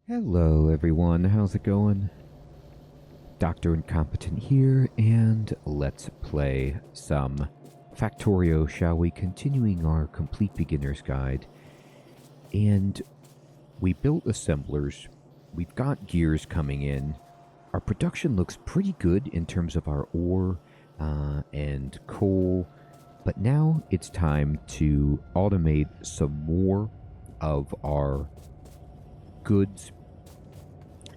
Hello everyone, how's it going? Dr. Incompetent here, and let's play some Factorio, shall we? Continuing our complete beginner's guide. And we built assemblers, we've got gears coming in. Our production looks pretty good in terms of our ore and coal, but now it's time to automate some more of our goods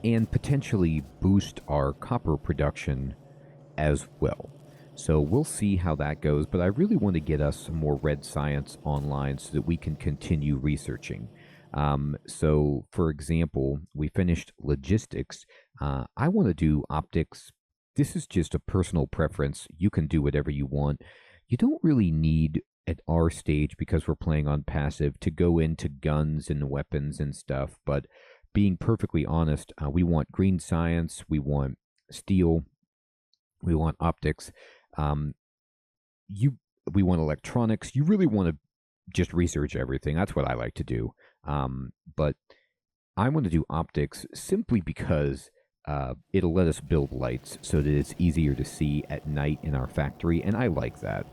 and potentially boost our copper production as well. So we'll see how that goes, but I really want to get us some more red science online so that we can continue researching. So, for example, we finished logistics. I want to do optics. This is just a personal preference. You can do whatever you want. You don't really need at our stage, because we're playing on passive, to go into guns and weapons and stuff, but being perfectly honest, we want green science, we want steel, we want optics, um, you we want electronics. You really want to just research everything. That's what I like to do. But I want to do optics simply because it'll let us build lights so that it's easier to see at night in our factory, and I like that.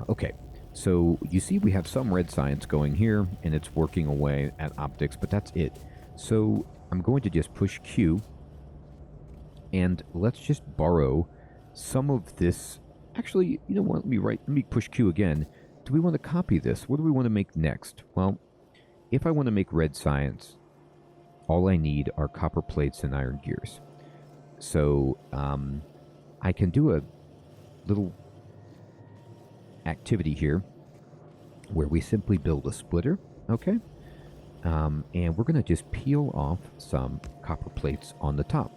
Okay, so you see we have some red science going here, and it's working away at optics, but that's it. So I'm going to just push Q, and let's just borrow some of this. Actually, you know what? Let me push Q again. Do we want to copy this? What do we want to make next? Well, if I want to make red science, all I need are copper plates and iron gears. So I can do a little activity here where we simply build a splitter, okay? And we're going to just peel off some copper plates on the top.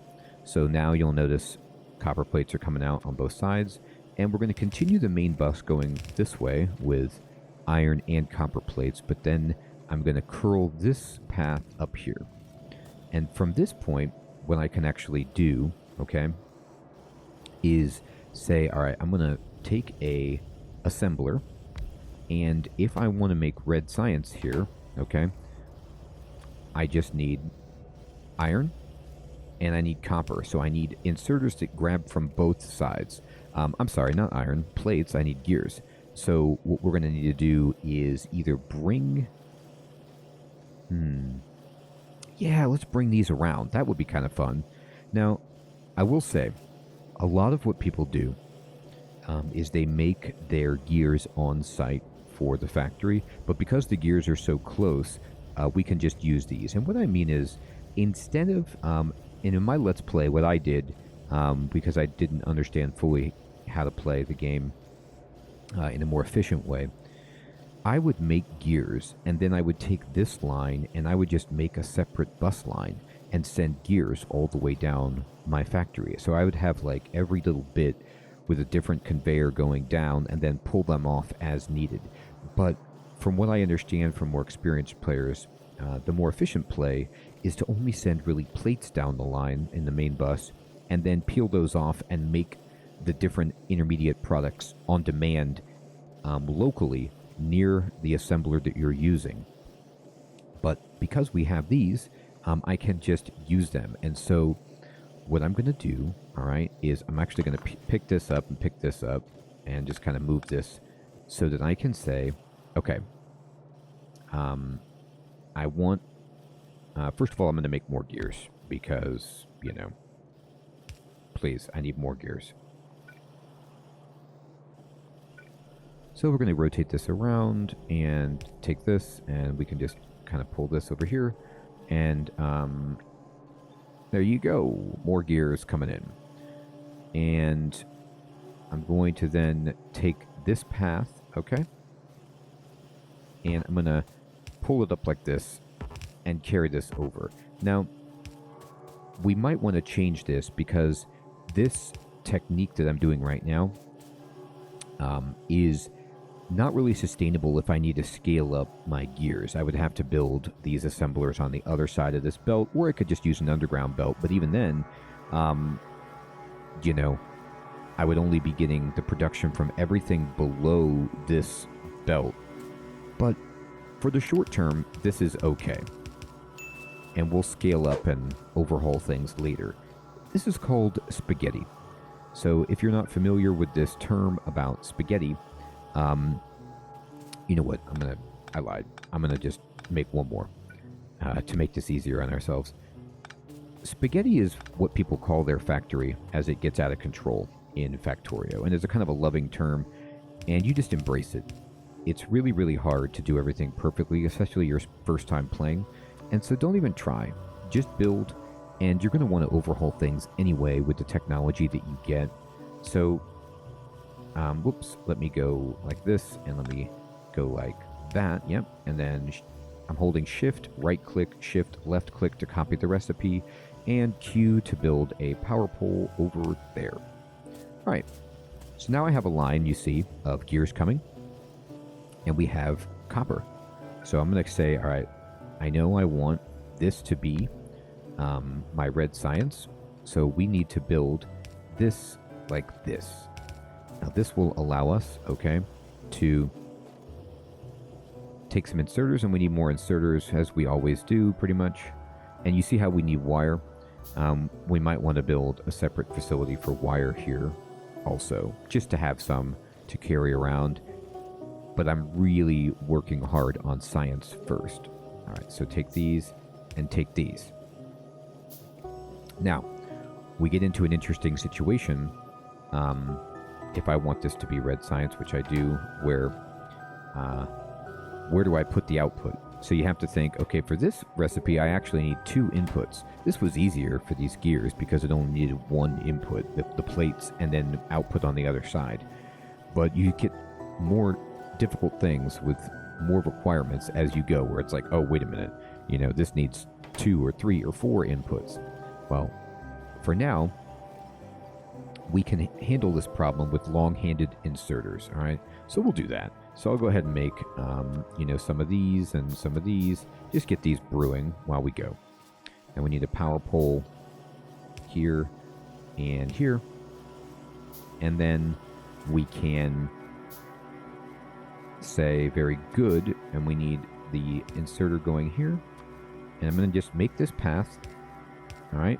So now you'll notice copper plates are coming out on both sides, and we're going to continue the main bus going this way with iron and copper plates, but then I'm going to curl this path up here. And from this point, what I can actually do, okay, is say, all right, I'm going to take a assembler, and if I want to make red science here, okay, I just need iron and I need copper. So I need inserters that grab from both sides. I'm sorry, not iron, plates. I need gears. So what we're going to need to do is either bring... Yeah, let's bring these around. That would be kind of fun. Now, I will say, a lot of what people do is they make their gears on site for the factory, but because the gears are so close, we can just use these. And what I mean is, instead of, and in my Let's Play, what I did, because I didn't understand fully how to play the game in a more efficient way, I would make gears, and then I would take this line, and I would just make a separate bus line and send gears all the way down my factory. So I would have like every little bit with a different conveyor going down, and then pull them off as needed. But from what I understand from more experienced players, the more efficient play is to only send really plates down the line in the main bus, and then peel those off and make the different intermediate products on demand locally near the assembler that you're using. But because we have these, I can just use them. And so what I'm going to do, all right, is I'm actually going to pick this up and pick this up and just kind of move this so that I can say, okay, I want, first of all, I'm going to make more gears because, you know, please, I need more gears. So we're going to rotate this around and take this, and we can just kind of pull this over here. And there you go. More gears coming in. And I'm going to then take this path, okay? And I'm going to pull it up like this and carry this over. Now, we might want to change this because this technique that I'm doing right now is not really sustainable if I need to scale up my gears. I would have to build these assemblers on the other side of this belt, or I could just use an underground belt. But even then, you know, I would only be getting the production from everything below this belt. But for the short term, this is okay. and we'll scale up and overhaul things later. This is called spaghetti. So if you're not familiar with this term about spaghetti, you know what? I lied. I'm gonna just make one more to make this easier on ourselves. Spaghetti is what people call their factory as it gets out of control in Factorio, and it's a kind of a loving term, and you just embrace it. It's really, really hard to do everything perfectly, especially your first time playing, and so don't even try. Just build, and you're going to want to overhaul things anyway with the technology that you get. So, whoops, let me go like this, and let me go like that, yep, and then I'm holding Shift, right-click, Shift, left-click to copy the recipe, and Q to build a power pole over there. All right, so now I have a line, you see, of gears coming, and we have copper. So I'm going to say, all right, I know I want this to be my red science, so we need to build this like this. Now this will allow us, okay, to take some inserters, and we need more inserters, as we always do, pretty much. And you see how we need wire. We might want to build a separate facility for wire here also, just to have some to carry around. But I'm really working hard on science first. All right, so take these and take these. Now, we get into an interesting situation. If I want this to be red science, which I do, where do I put the output? So you have to think, okay, for this recipe, I actually need 2 inputs. This was easier for these gears because it only needed 1 input, the plates, and then output on the other side. But you get more difficult things with more requirements as you go, where it's like, oh, wait a minute, you know, this needs 2 or 3 or 4 inputs. Well, for now, we can handle this problem with long-handed inserters, all right? So we'll do that. So I'll go ahead and make, you know, some of these and some of these. Just get these brewing while we go. And we need a power pole here and here. And then we can say very good, and we need the inserter going here. And I'm going to just make this path. All right.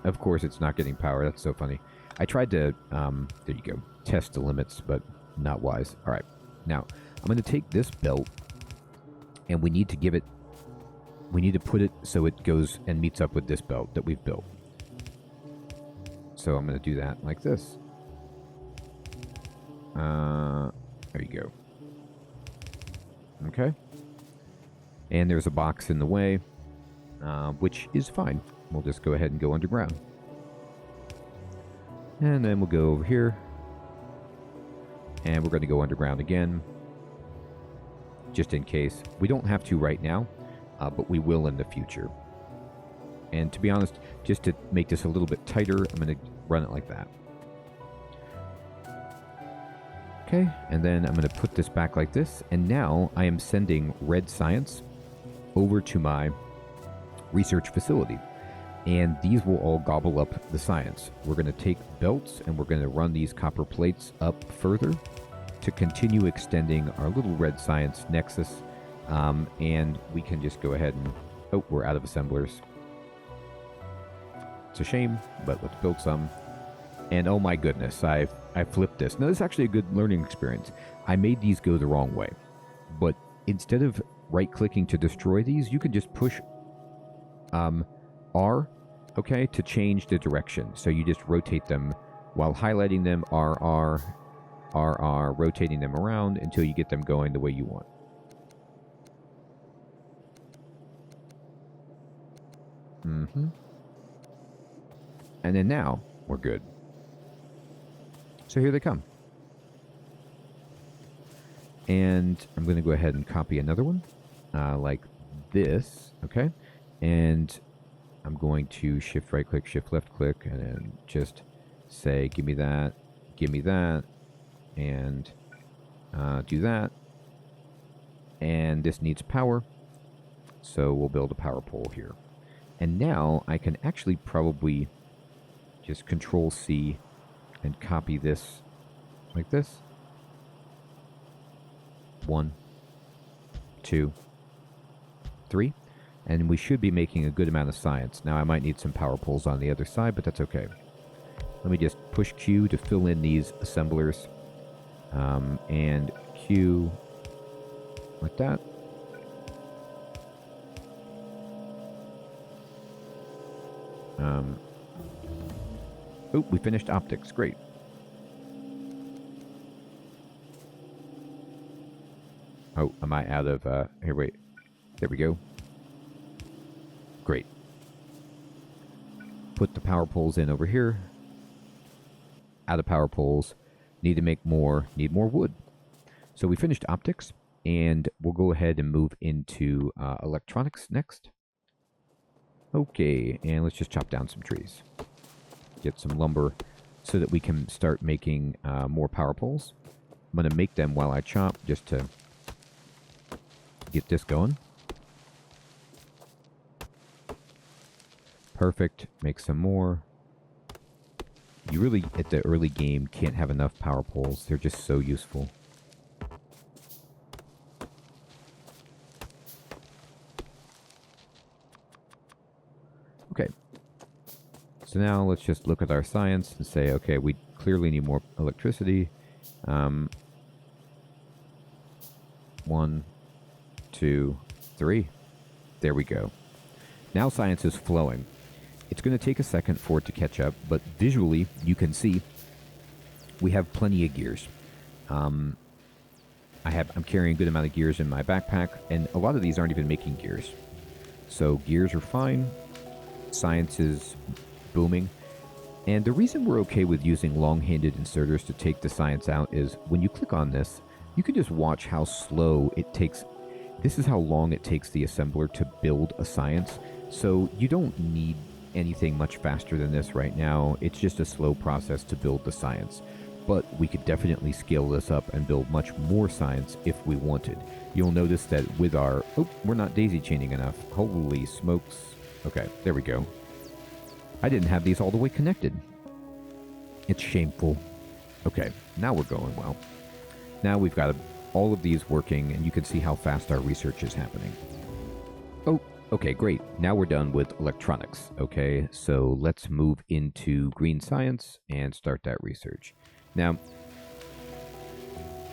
Of course, it's not getting power. That's so funny. I tried to, there you go, test the limits, but not wise. All right. Now, I'm going to take this belt, and we need to put it so it goes and meets up with this belt that we've built. So I'm going to do that like this. There you go. Okay. And there's a box in the way, which is fine. We'll just go ahead and go underground. And then we'll go over here. And we're going to go underground again, just in case. We don't have to right now, but we will in the future. And to be honest, just to make this a little bit tighter, I'm going to run it like that. Okay, and then I'm going to put this back like this. And now I am sending red science over to my research facility. And these will all gobble up the science. We're going to take belts and we're going to run these copper plates up further to continue extending our little red science nexus. And we can just go ahead and... Oh, we're out of assemblers. It's a shame, but let's build some. And oh my goodness, I flipped this. Now, this is actually a good learning experience. I made these go the wrong way. But instead of right-clicking to destroy these, you can just push R, okay, to change the direction. So you just rotate them while highlighting them, RR, rotating them around until you get them going the way you want. And then now, we're good. So here they come. And I'm going to go ahead and copy another one, like this, okay? And I'm going to shift right click, shift left click, and then just say, give me that, and do that. And this needs power, so we'll build a power pole here. And now I can actually probably just Control C and copy this like this. 1, 2, 3. And we should be making a good amount of science. Now I might need some power poles on the other side, but that's okay. Let me just push Q to fill in these assemblers. And Q like that. Oh, we finished optics. Great. Oh, am I out of... here, wait. There we go. Great. Put the power poles in over here. Out of power poles. Need to make more. Need more wood. So we finished optics, and we'll go ahead and move into electronics next. Okay, and let's just chop down some trees. Get some lumber so that we can start making more power poles. I'm going to make them while I chop just to get this going. Perfect. Make some more. You really, at the early game, can't have enough power poles. They're just so useful. Okay. So now let's just look at our science and say, okay, we clearly need more electricity. 1, 2, 3. There we go. Now science is flowing. It's going to take a second for it to catch up, but visually you can see we have plenty of gears. I'm carrying a good amount of gears in my backpack, and a lot of these aren't even making gears. So gears are fine. Science is booming. And the reason we're okay with using long-handed inserters to take the science out is when you click on this, you can just watch how slow it takes. This is how long it takes the assembler to build a science. So you don't need anything much faster than this right now. It's just a slow process to build the science. But we could definitely scale this up and build much more science if we wanted. You'll notice that with our... Oh, we're not daisy chaining enough. Holy smokes. Okay, there we go. I didn't have these all the way connected. It's shameful. Okay, now we're going well. Now we've got all of these working, and you can see how fast our research is happening. Oh, okay, great. Now we're done with electronics. Okay, so let's move into green science and start that research. Now,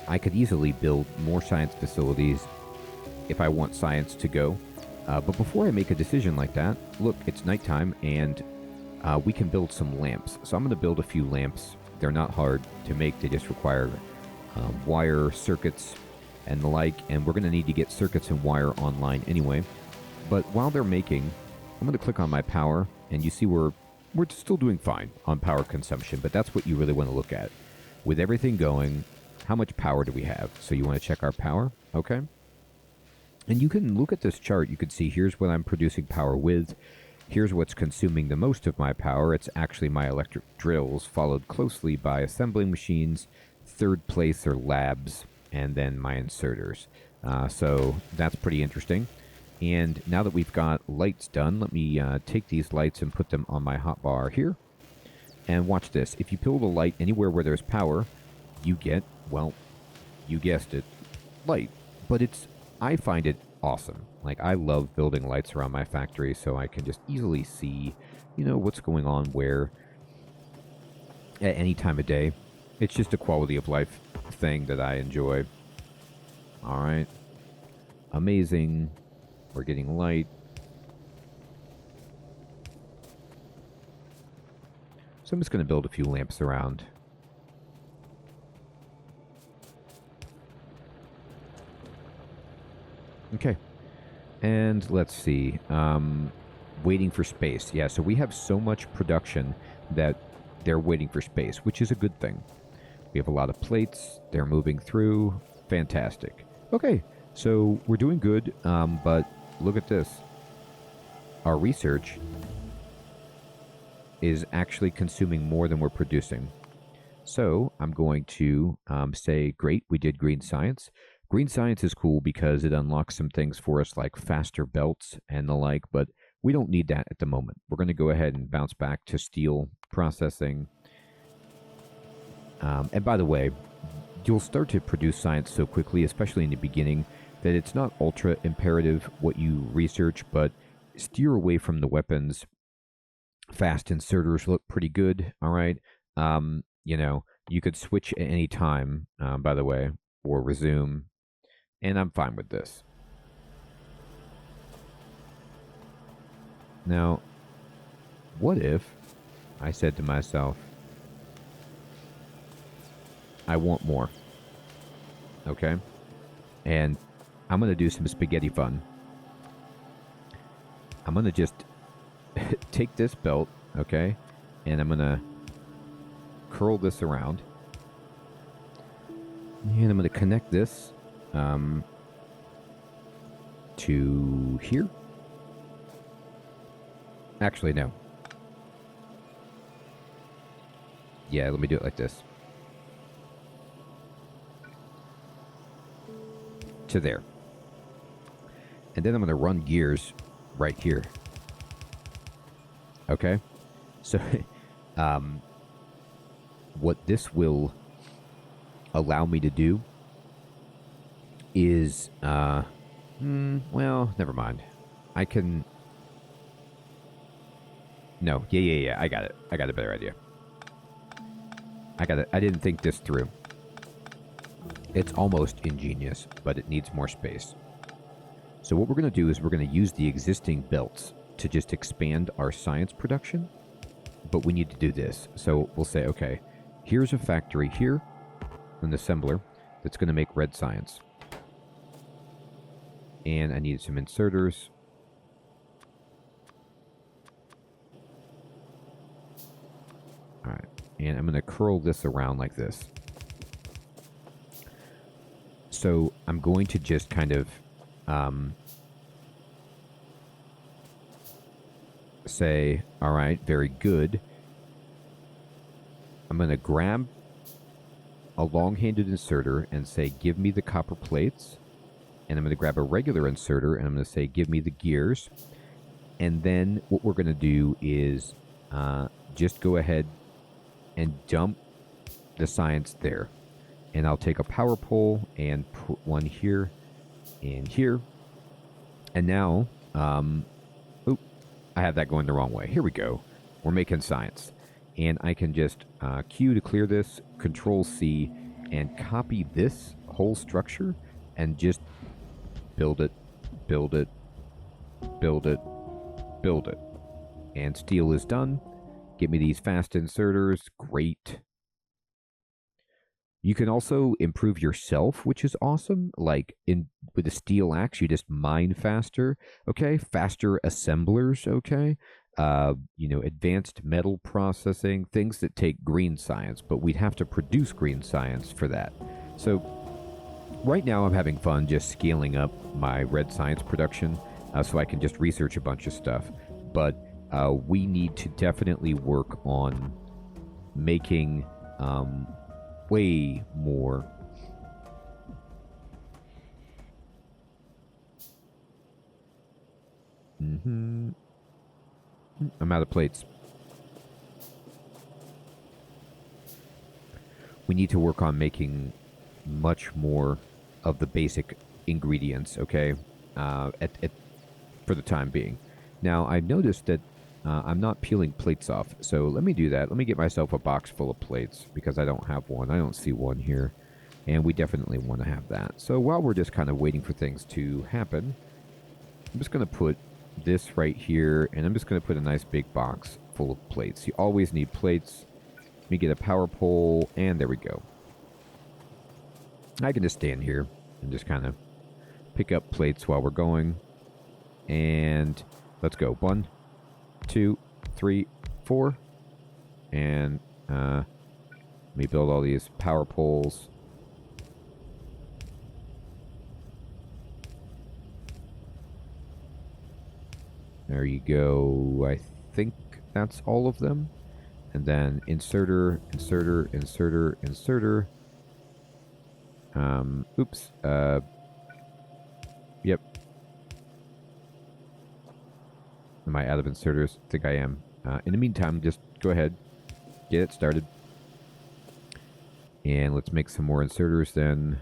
I could easily build more science facilities if I want science to go. But before I make a decision like that, look, it's nighttime, and we can build some lamps. So I'm going to build a few lamps. They're not hard to make. They just require wire, circuits, and the like. And we're going to need to get circuits and wire online anyway. But while they're making, I'm going to click on my power, and you see we're still doing fine on power consumption. But that's what you really want to look at. With everything going, how much power do we have? So you want to check our power, okay? And you can look at this chart. You can see here's what I'm producing power with. Here's what's consuming the most of my power. It's actually my electric drills, followed closely by assembling machines. Third place are labs, and then my inserters. So that's pretty interesting. And now that we've got lights done, let me take these lights and put them on my hotbar here. And watch this. If you build a light anywhere where there's power, you get, well, you guessed it, light. But I find it awesome. Like, I love building lights around my factory so I can just easily see, what's going on where at any time of day. It's just a quality of life thing that I enjoy. All right. Amazing. We're getting light. So I'm just going to build a few lamps around. Okay. And let's see. Waiting for space. Yeah, so we have so much production that they're waiting for space, which is a good thing. We have a lot of plates. They're moving through. Fantastic. Okay, so we're doing good, but look at this. Our research is actually consuming more than we're producing. So I'm going to say, great, we did green science. Green science is cool because it unlocks some things for us like faster belts and the like, but we don't need that at the moment. We're going to go ahead and bounce back to steel processing. And by the way, you'll start to produce science so quickly, especially in the beginning, that it's not ultra imperative what you research, but steer away from the weapons. Fast inserters look pretty good, all right? You know, you could switch at any time, by the way, or resume, and I'm fine with this. Now, what if I said to myself, I want more, okay? And I'm going to do some spaghetti fun. I'm going to just take this belt, okay? And I'm going to curl this around. And I'm going to connect this to here. Actually, no. Yeah, let me do it like this. To there. And then I'm going to run gears right here. Okay? So, what this will allow me to do is, well, never mind. I can... No, yeah, I got it. I got a better idea. I got it. I didn't think this through. It's almost ingenious, but it needs more space. So what we're going to do is we're going to use the existing belts to just expand our science production, but we need to do this. So we'll say, okay, here's a factory here, an assembler, that's going to make red science. And I need some inserters. All right, and I'm going to curl this around like this. So I'm going to just kind of say, all right, very good. I'm going to grab a long-handed inserter and say, give me the copper plates. And I'm going to grab a regular inserter and I'm going to say, give me the gears. And then what we're going to do is just go ahead and dump the science there. And I'll take a power pole and put one here and here. And now, I have that going the wrong way. Here we go. We're making science. And I can just Q to clear this, Control C, and copy this whole structure and just build it, build it, build it, build it. And steel is done. Get me these fast inserters. Great. You can also improve yourself, which is awesome. Like with the steel axe, you just mine faster. Okay, faster assemblers. Okay, advanced metal processing, things that take green science, but we'd have to produce green science for that. So right now, I'm having fun just scaling up my red science production, so I can just research a bunch of stuff. But we need to definitely work on making way more. I'm out of plates. We need to work on making much more of the basic ingredients, okay, for the time being. Now, I've noticed that I'm not peeling plates off, so let me do that. Let me get myself a box full of plates, because I don't have one. I don't see one here, and we definitely want to have that. So while we're just kind of waiting for things to happen, I'm just going to put this right here, and I'm just going to put a nice big box full of plates. You always need plates. Let me get a power pole, and there we go. I can just stand here and just kind of pick up plates while we're going, and let's go. 1, 2, 3, 4, and let me build all these power poles. There you go. I think that's all of them. And then inserter, inserter, inserter, inserter. Oops. Yep. Am I out of inserters? I think I am. In the meantime, just go ahead, get it started. And let's make some more inserters then.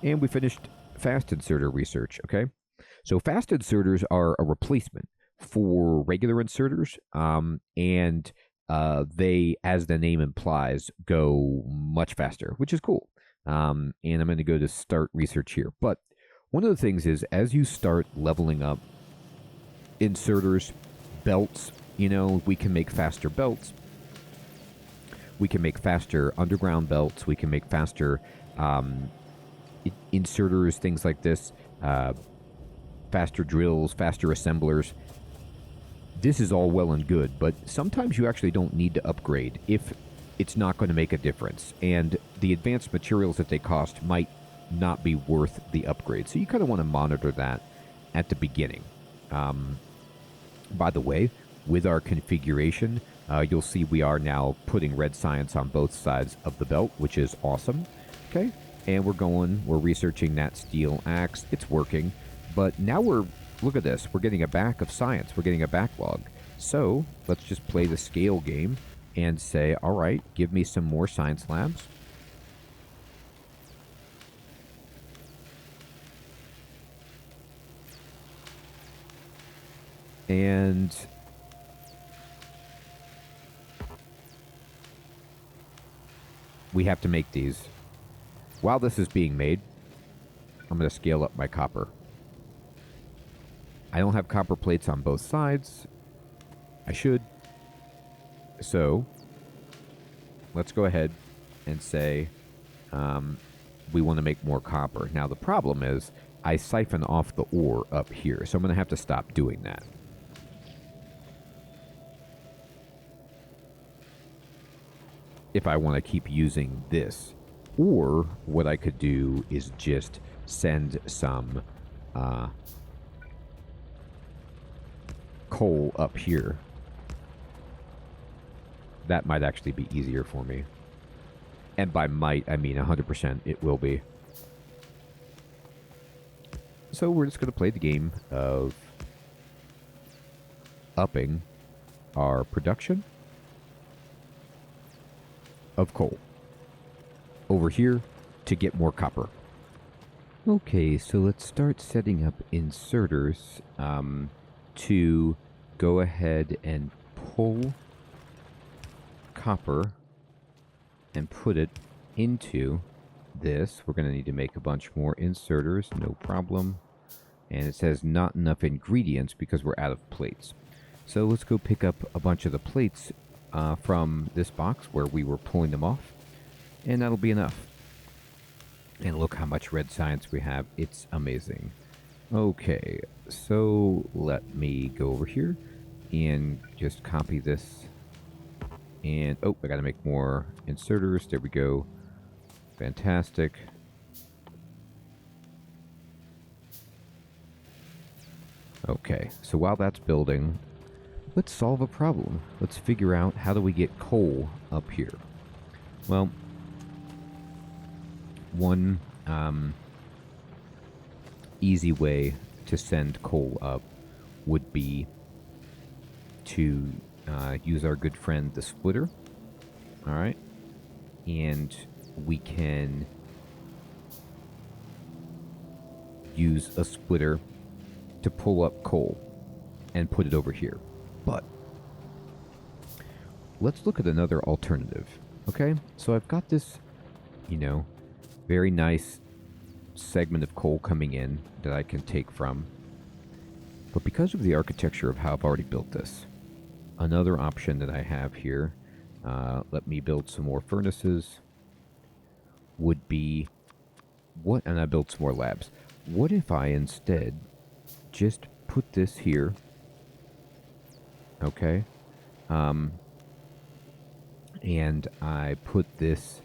And we finished fast inserter research, okay? So fast inserters are a replacement for regular inserters, and they, as the name implies, go much faster, which is cool. And I'm going to go to start research here. But one of the things is, as you start leveling up inserters, belts, we can make faster belts. We can make faster underground belts. We can make faster inserters, things like this, faster drills, faster assemblers. This is all well and good, but sometimes you actually don't need to upgrade if it's not going to make a difference. And the advanced materials that they cost might not be worth the upgrade. So you kind of want to monitor that at the beginning. By the way, with our configuration, you'll see we are now putting red science on both sides of the belt, which is awesome. Okay, and we're researching that steel axe. It's working, but now look at this. We're getting a back of science. We're getting a backlog. So let's just play the scale game and say, all right, give me some more science labs. And we have to make these. While this is being made, I'm going to scale up my copper. I don't have copper plates on both sides. I should. So let's go ahead and say we want to make more copper. Now the problem is I siphon off the ore up here, so I'm going to have to stop doing that. If I want to keep using this. Or what I could do is just send some coal up here. That might actually be easier for me. And by might, I mean 100% it will be. So we're just going to play the game of upping our production of coal over here to get more copper. Okay, so let's start setting up inserters to go ahead and pull copper and put it into this. We're going to need to make a bunch more inserters, no problem. And it says not enough ingredients because we're out of plates. So let's go pick up a bunch of the plates from this box where we were pulling them off. And that'll be enough. And look how much red science we have. It's amazing. Okay, so let me go over here and just copy this. And, oh, I gotta make more inserters. There we go. Fantastic. Okay, so while that's building, let's solve a problem. Let's figure out how do we get coal up here. Well, one easy way to send coal up would be to use our good friend the splitter. All right, and we can use a splitter to pull up coal and put it over here. But let's look at another alternative. Okay, so I've got this, very nice segment of coal coming in that I can take from. But because of the architecture of how I've already built this, another option that I have here, let me build some more furnaces, would be and I built some more labs. What if I instead just put this here, okay, and I put this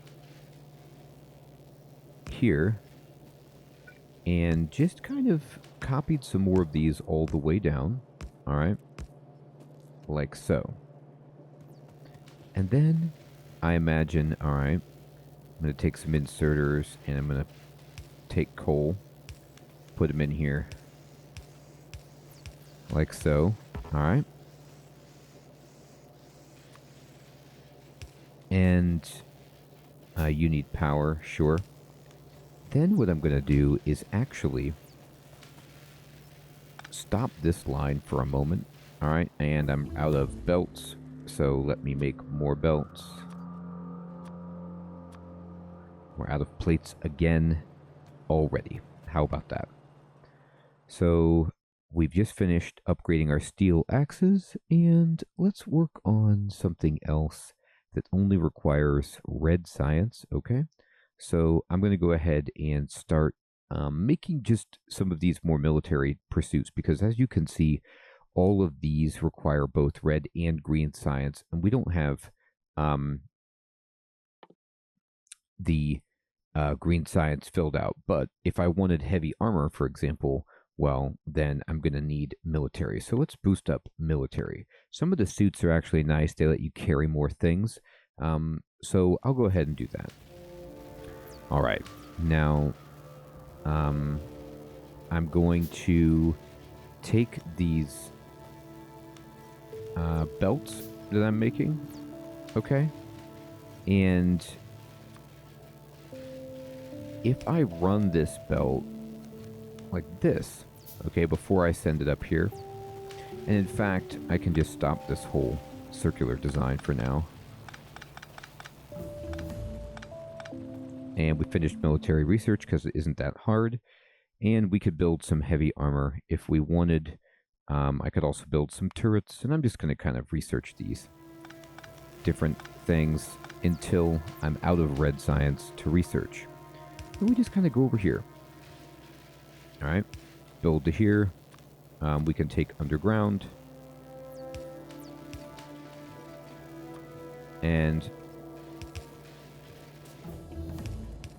here, and just kind of copied some more of these all the way down, all right, like so. And then I imagine, all right, I'm going to take some inserters, and I'm going to take coal, put them in here, like so, all right. And you need power, sure. Then what I'm going to do is actually stop this line for a moment. All right, and I'm out of belts, so let me make more belts. We're out of plates again already. How about that? So we've just finished upgrading our steel axes, and let's work on something else that only requires red science, okay? So I'm going to go ahead and start making just some of these more military pursuits, because as you can see, all of these require both red and green science, and we don't have the green science filled out. But if I wanted heavy armor, for example, well, then I'm going to need military. So let's boost up military. Some of the suits are actually nice. They let you carry more things. So I'll go ahead and do that. All right. Now, I'm going to take these belts that I'm making, okay? And if I run this belt like this, okay, before I send it up here, and in fact, I can just stop this whole circular design for now. And we finished military research because it isn't that hard. And we could build some heavy armor if we wanted. I could also build some turrets, and I'm just going to kind of research these different things until I'm out of red science to research. And we just kind of go over here. All right, build to here. We can take underground. And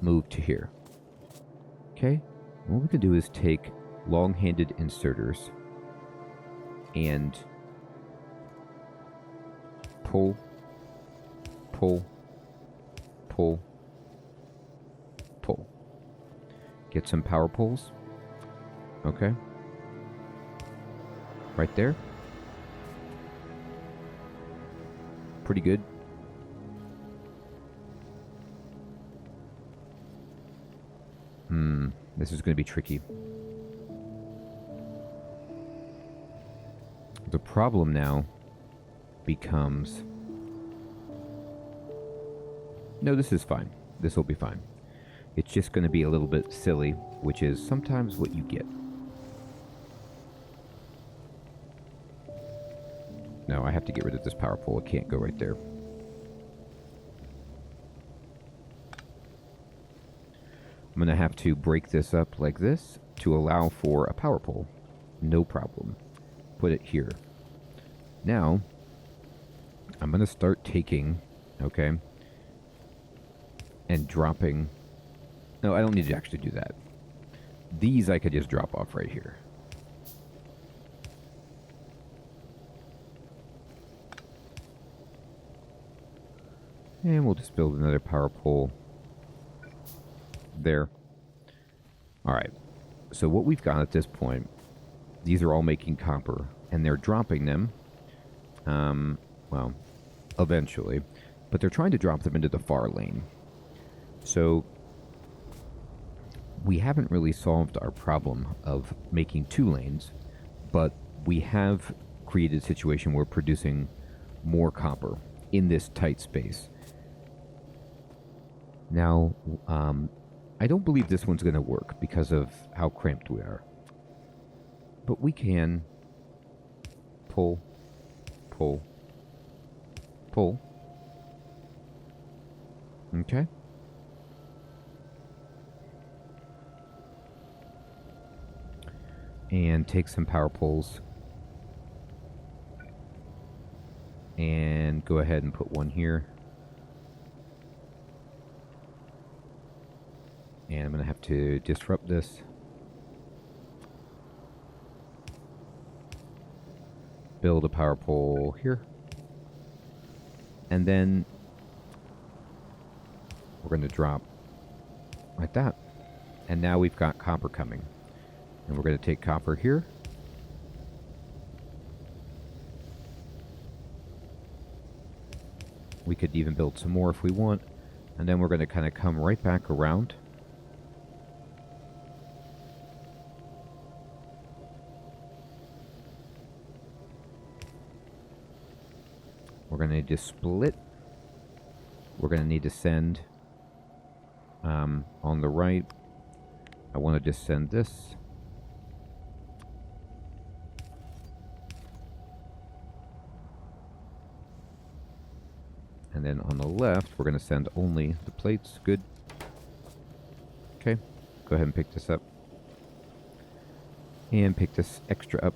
move to here. Okay, what we can do is take long-handed inserters and pull, pull, pull, pull. Get some power poles. Okay. Right there. Pretty good. This is going to be tricky. The problem now becomes... No, this is fine. This will be fine. It's just going to be a little bit silly, which is sometimes what you get. No, I have to get rid of this power pole. It can't go right there. I'm going to have to break this up like this to allow for a power pole. No problem. Put it here. Now, I'm going to start taking, okay, and dropping. No, I don't need to actually do that. These I could just drop off right here. And we'll just build another power pole there. All right. So what we've got at this point, these are all making copper, and they're dropping them, well, eventually, but they're trying to drop them into the far lane. So we haven't really solved our problem of making 2 lanes, but we have created a situation where we're producing more copper in this tight space. Now, I don't believe this one's going to work because of how cramped we are. But we can pull, pull, pull. Okay. And take some power poles. And go ahead and put one here. And I'm going to have to disrupt this. Build a power pole here. And then we're going to drop like that. And now we've got copper coming. And we're going to take copper here. We could even build some more if we want. And then we're going to kind of come right back around. We're going to need to split. We're going to need to send on the right. I want to just send this. And then on the left, we're going to send only the plates. Good. Okay. Go ahead and pick this up. And pick this extra up.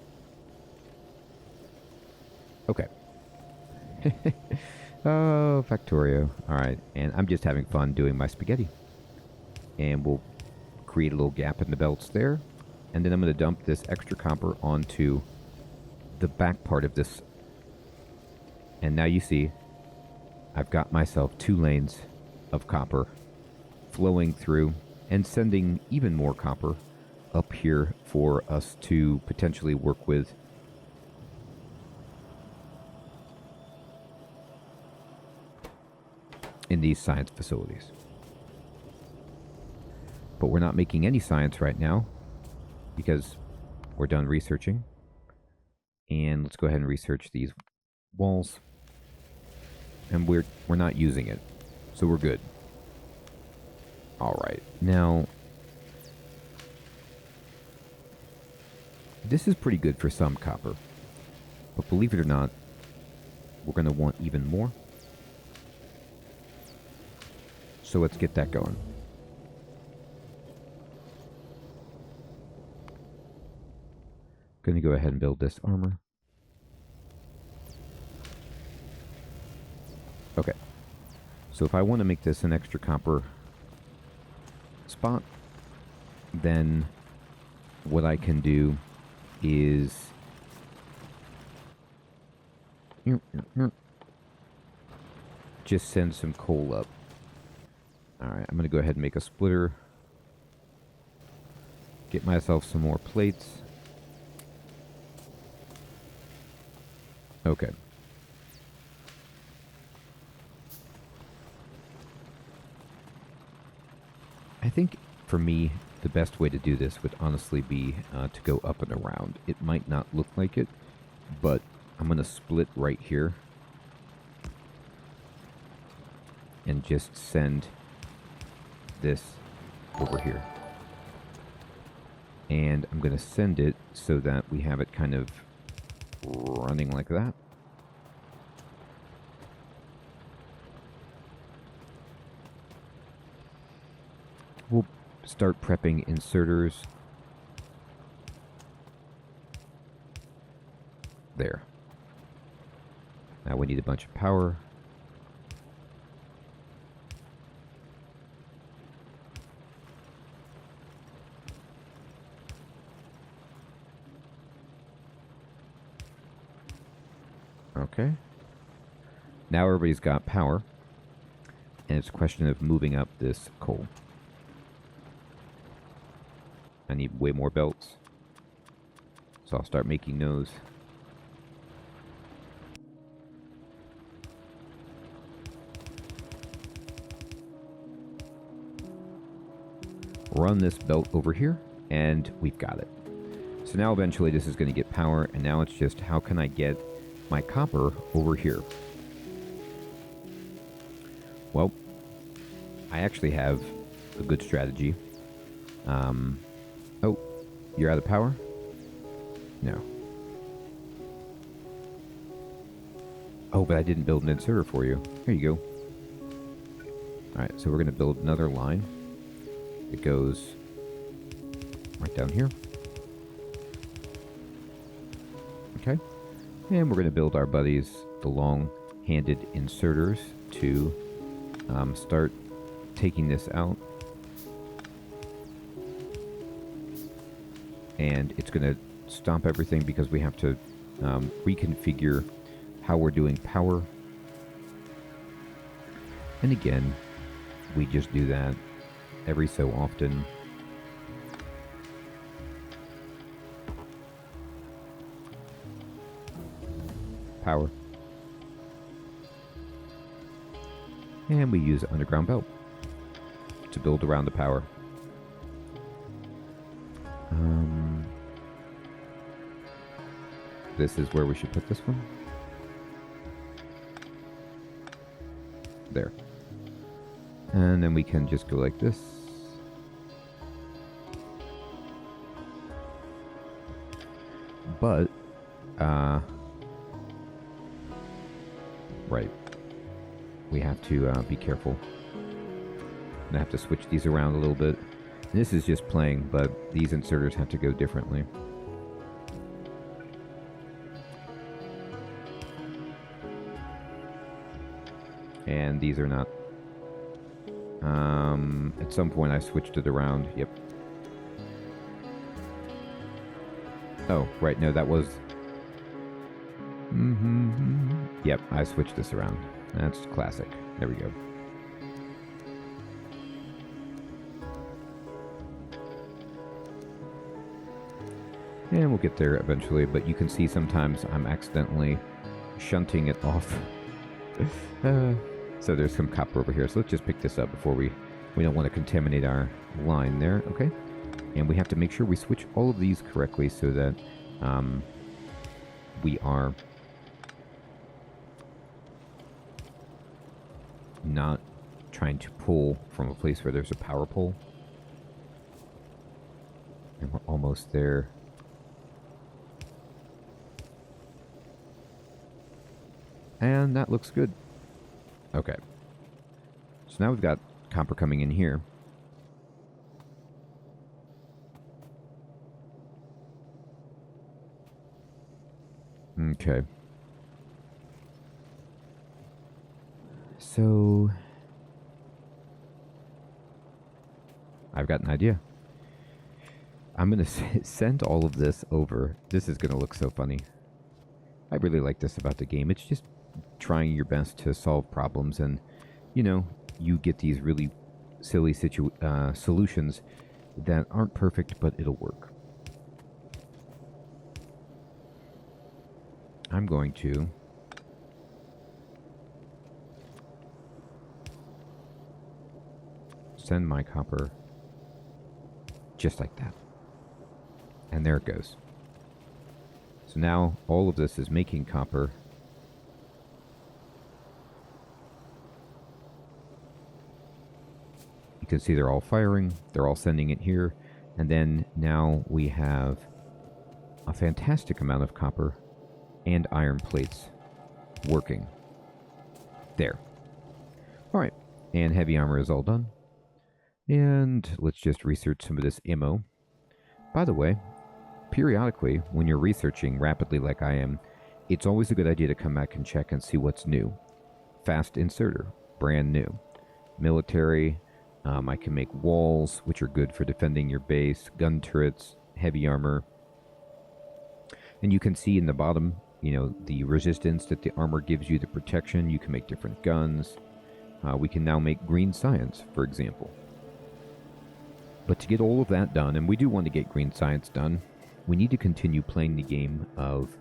Okay. Oh, Factorio. Alright, and I'm just having fun doing my spaghetti. And we'll create a little gap in the belts there. And then I'm going to dump this extra copper onto the back part of this. And now you see, I've got myself 2 lanes of copper flowing through and sending even more copper up here for us to potentially work with. In these science facilities. But we're not making any science right now because we're done researching. And let's go ahead and research these walls. And we're not using it. So we're good. Alright. Now, this is pretty good for some copper. But believe it or not, we're going to want even more. So let's get that going. Going to go ahead and build this armor. Okay. So if I want to make this an extra copper spot, then what I can do is just send some coal up. Alright, I'm going to go ahead and make a splitter. Get myself some more plates. Okay. I think, for me, the best way to do this would honestly be to go up and around. It might not look like it, but I'm going to split right here. And just send this over here. And I'm going to send it so that we have it kind of running like that. We'll start prepping inserters. There. Now we need a bunch of power. Okay. Now everybody's got power. And it's a question of moving up this coal. I need way more belts. So I'll start making those. Run this belt over here, and we've got it. So now eventually this is going to get power, and now it's just how can I get my copper over here? Well, I actually have a good strategy. Oh, you're out of power? No. Oh, but I didn't build an inserter for you. Here you go. Alright, so we're going to build another line. It goes right down here. Okay. And we're going to build our buddies, the long-handed inserters, to start taking this out. And it's going to stop everything because we have to reconfigure how we're doing power. And again, we just do that every so often. Power. And we use underground belt to build around the power. This is where we should put this one. There. And then we can just go like this. But, right. We have to be careful. I have to switch these around a little bit. And this is just playing, but these inserters have to go differently. And these are not. At some point I switched it around. Yep. Oh, right. No, that was... Yep, I switched this around. That's classic. There we go. And we'll get there eventually, but you can see sometimes I'm accidentally shunting it off. So there's some copper over here. So let's just pick this up before we don't want to contaminate our line there. Okay. And we have to make sure we switch all of these correctly so that we are not trying to pull from a place where there's a power pole. And we're almost there. And that looks good. Okay. So now we've got copper coming in here. Okay. So I've got an idea. I'm going to send all of this over. This is going to look so funny. I really like this about the game. It's just trying your best to solve problems, and you know, you get these really silly solutions that aren't perfect, but it'll work. I'm going to send my copper just like that. And there it goes. So now all of this is making copper. You can see they're all firing, they're all sending it here, and then now we have a fantastic amount of copper and iron plates working. There. Alright, and heavy armor is all done. And let's just research some of this ammo. By the way, periodically, when you're researching rapidly like I am, it's always a good idea to come back and check and see what's new. Fast inserter, brand new. Military, I can make walls, which are good for defending your base, gun turrets, heavy armor. And you can see in the bottom, you know, the resistance that the armor gives you, the protection. You can make different guns. We can now make green science, for example. But to get all of that done, and we do want to get green science done, we need to continue playing the game of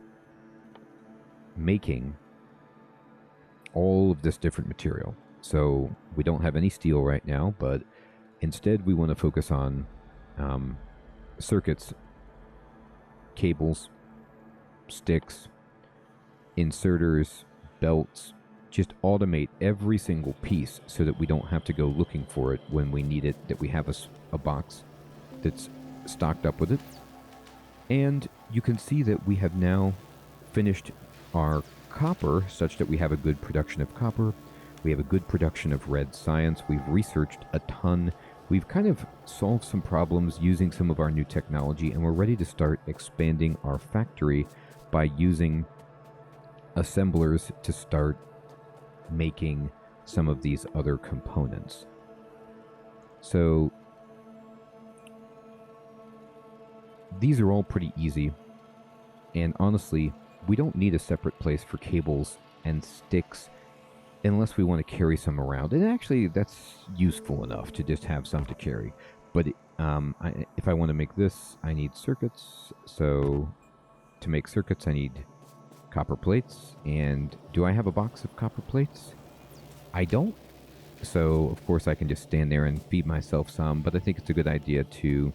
making all of this different material. So we don't have any steel right now, but instead we want to focus on circuits, cables, sticks, inserters, belts. Just automate every single piece so that we don't have to go looking for it when we need it, that we have a box that's stocked up with it. And you can see that we have now finished our copper such that we have a good production of copper. We have a good production of red science. We've researched a ton. We've kind of solved some problems using some of our new technology, and we're ready to start expanding our factory by using assemblers to start making some of these other components. So these are all pretty easy, and honestly, we don't need a separate place for cables and sticks unless we want to carry some around. And actually, that's useful enough to just have some to carry. But if I want to make this, I need circuits. So to make circuits, I need copper plates. And do I have a box of copper plates? I don't. So, of course, I can just stand there and feed myself some. But I think it's a good idea to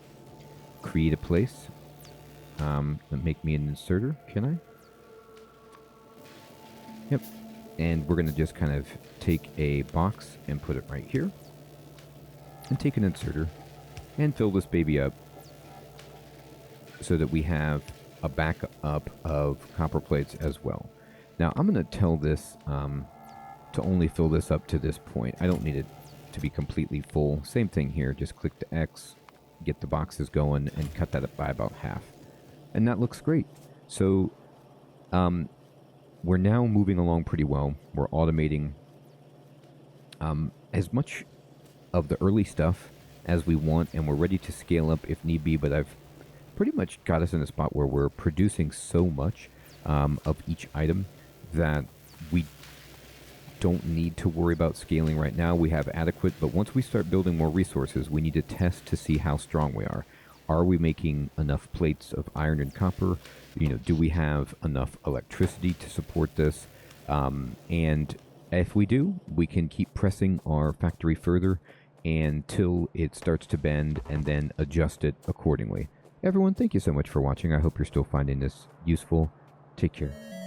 create a place. Make me an inserter, can I? Yep. And we're going to just kind of take a box and put it right here. And take an inserter and fill this baby up so that we have a backup of copper plates as well. Now I'm going to tell this to only fill this up to this point. I don't need it to be completely full. Same thing here, just click the X, get the boxes going, and cut that up by about half. And that looks great. So we're now moving along pretty well. We're automating as much of the early stuff as we want, and we're ready to scale up if need be, but I've pretty much got us in a spot where we're producing so much of each item that we don't need to worry about scaling right now. We have adequate, but once we start building more resources, we need to test to see how strong we are. Are we making enough plates of iron and copper? Do we have enough electricity to support this? And if we do, we can keep pressing our factory further until it starts to bend and then adjust it accordingly. Everyone, thank you so much for watching. I hope you're still finding this useful. Take care.